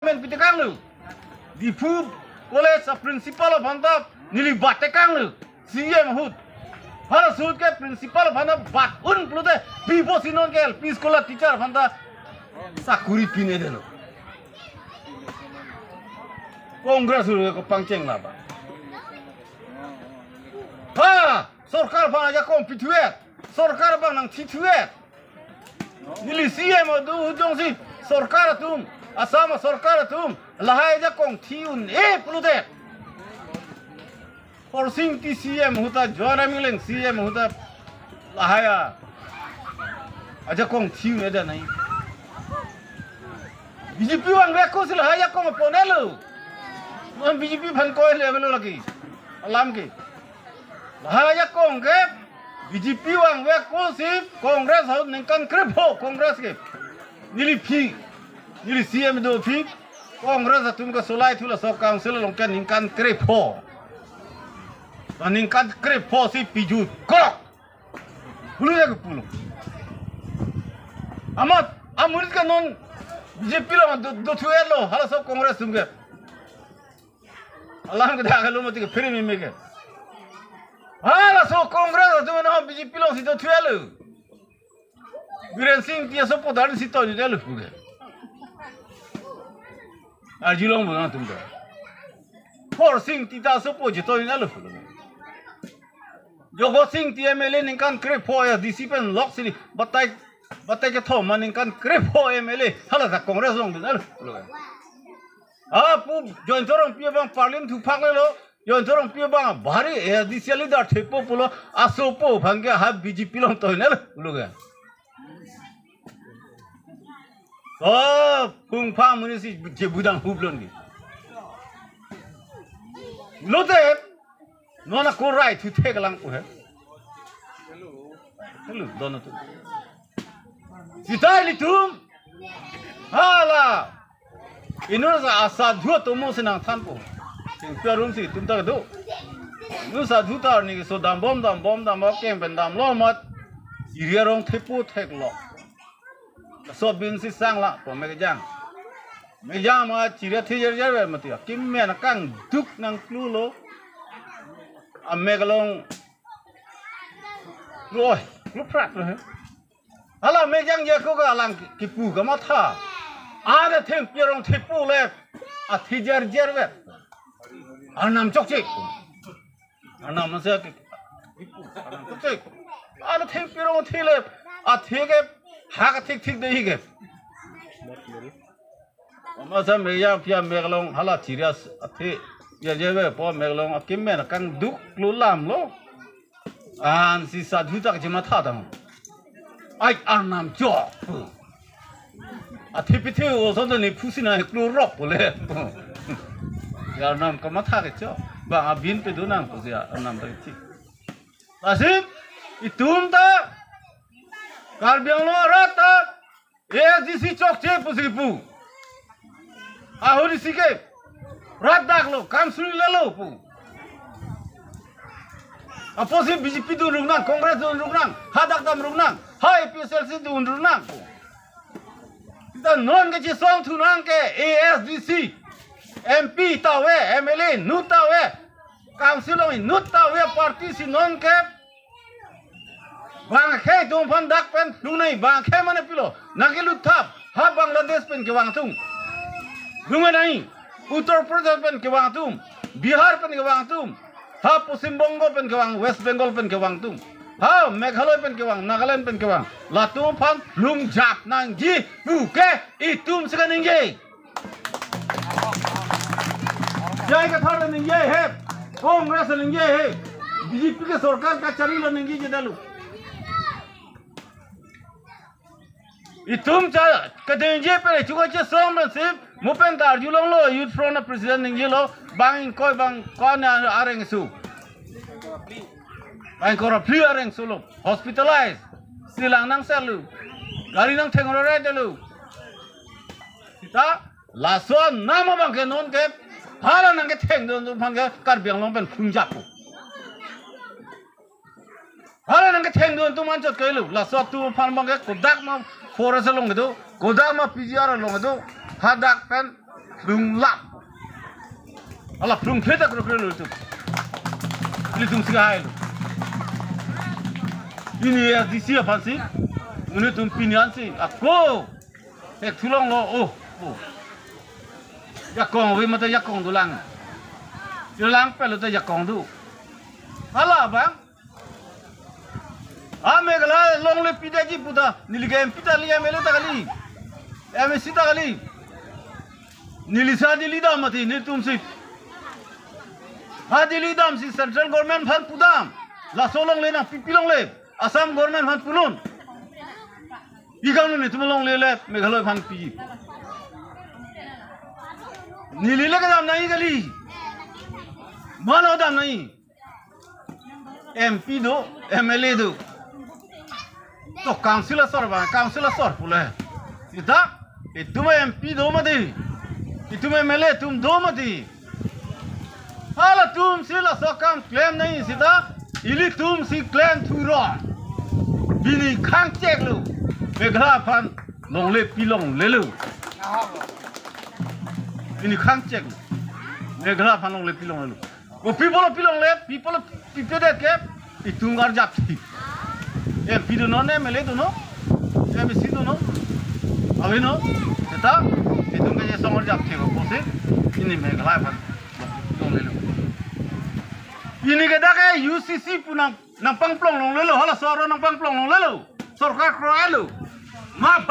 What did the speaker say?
men pitekang lu di pu college principal of hanta nili batekang lu CM hut hala sud ke principal of hanta bat un plute pipo sinon ke LP school teacher of hanta sakuri pine delo Kongres lu ko pangceng lah ba ha sorkar bang aja kom pituet sorkar bang nang tituet nili CM du hujong si sorkar tum asama sorkar tum lahai ja kong tiun plute forcing ti CM huta jora mileng CM huta lahaya aja kong tiun ada nai BJP wang weko sila haya kong ponelo non BJP ban ko level lagi alam ke lahaya kong ke BJP wang weko si kongres hau nengkan krepo kongres ke nili CM do pi kongres atum ka solai thula sok council longkan ningkan krepo ningkan krepo si piju kok hulu ya pulu amat amurit ka non BJP lo do tuelo hala sok kongres tum ke Allah ke dah kalau mati ke free me ke hala sok kongres tum no BJP lo si do tuelo Biren Singh dia sok podar si to jelo ke Arjulong bukan tum dah. For Singh tidak sepo jito ni lalu. Jogo Singh ti MLA ningkan krepo ya disipen lock sini. Batai ke thom ningkan krepo MLA. Hala tak kongres long tu lalu. Pu join torong pia bang parliament tu pak lelo. Join torong pia bang bari ya disiali dah tepo pulo asopo bangga hab BJP long tu lalu. Oh, pung pang munisi jebudang hublon ni. Lote, nona ko right to take lang po hai. Hello, dono tu. Sitai litum. Hala. Inu sa asadhu to mo senang than po. Sing perum si tum ta do. Nu sadhu tar ni so dam bom kem ben dam lo mat. Iria rong tepo tek lo. So bin si sang la po megajang ma chiria thijer jer mati kim me na kang duk nang klulo a megalong roi luprat lo hala mejang je ko ga lang kipu ga ma tha a de them pierong thipu le a thijer jer ve anam chok chik anam ma se kipu anam chok chik a de them pierong thile a thige hak tik deh ke. Masa meja pia megalong hala cirias ati ya jebe po megalong akim men kan duk lulam lo. An si sadhu tak jema tha dang. Ai arnam jo. Ati piti o son ni pusina klu rop le. Ya arnam ka ma tha ke jo. Ba abin pe dunang po ya arnam tak tik. Asim itum ta Karbiang lo rata, disi chok che pusipu. Ahuri sike, rat dak lo, kam suri lelo pu. Apo si BJP tu runang, Kongres tu runang, hadak dam runang, hai PSLC tu runang. Kita non ke song tu nang ke ASDC, MP tawe, MLA nu tawe, councilor nu tawe parti si non ke. Bang khe dong pan dak pen lung nai bang khe mana pilo nakilu thap ha Bangladesh pen ke wang tum lung nai Uttar Pradesh pen ke wang tum Bihar pen ke wang tum ha Paschim Bongo pen ke wang West Bengal pen ke wang tum ha Meghalaya pen ke wang Nagaland pen ke wang latung pan lung jap nang ji buke itum sekarang ini jai ka thar ning ye he Kongres ning ye he BJP ke sarkar ka chari lo ning ye dalu Itum cha kadenje pe chuko che som sip mupen dar julong lo youth front president ning lo bang koi bang kon areng su bang kora pli areng su lo hospitalized silang nang selu gari nang thengro re delu sita lason nama bang ke non ke hala nang ke theng don bang ke Karbiang long pen punjab ko hala nang ke theng don tu man chot ke lu laso tu phan bang ke kodak ma forest long do godak ma PGR long do hadak pen prung lap ala prung pheta kro kro lu tu li tung sigai lu ini ya di sia pansi ini tum pinian si ako ek tulong lo oh yakong we mata yakong dulang dulang pelu ta yakong du ala bang amegala long le pidaji puta niligem pitali amele ta kali ame sita kali nilisa dilida mati ni tumsi ha dilidam si central government phan pudam la solong le na pipilong le assam government phan pulun igam ni tumlong le le meghaloi phan pi nilile ka dam nahi kali mano dam nahi MP do MLA do to councilor sor pule sita itu MP do mati itu MLA tum do mati hala tum sila sokam claim nahi sita ili tum si claim thuro bini khang chek lu meghala phan long le pilong le lu bini khang chek meghala phan long le pilong le lu o people pilong le people de ke itungar japti MP do no MLA do no MC do no awe no eta itung ke songor japti ko pose ini meghala phan long le lu ini ke da ke UCC punang nang pangplong long le lu hala soro nang pangplong long le lu sarkar kro alu ma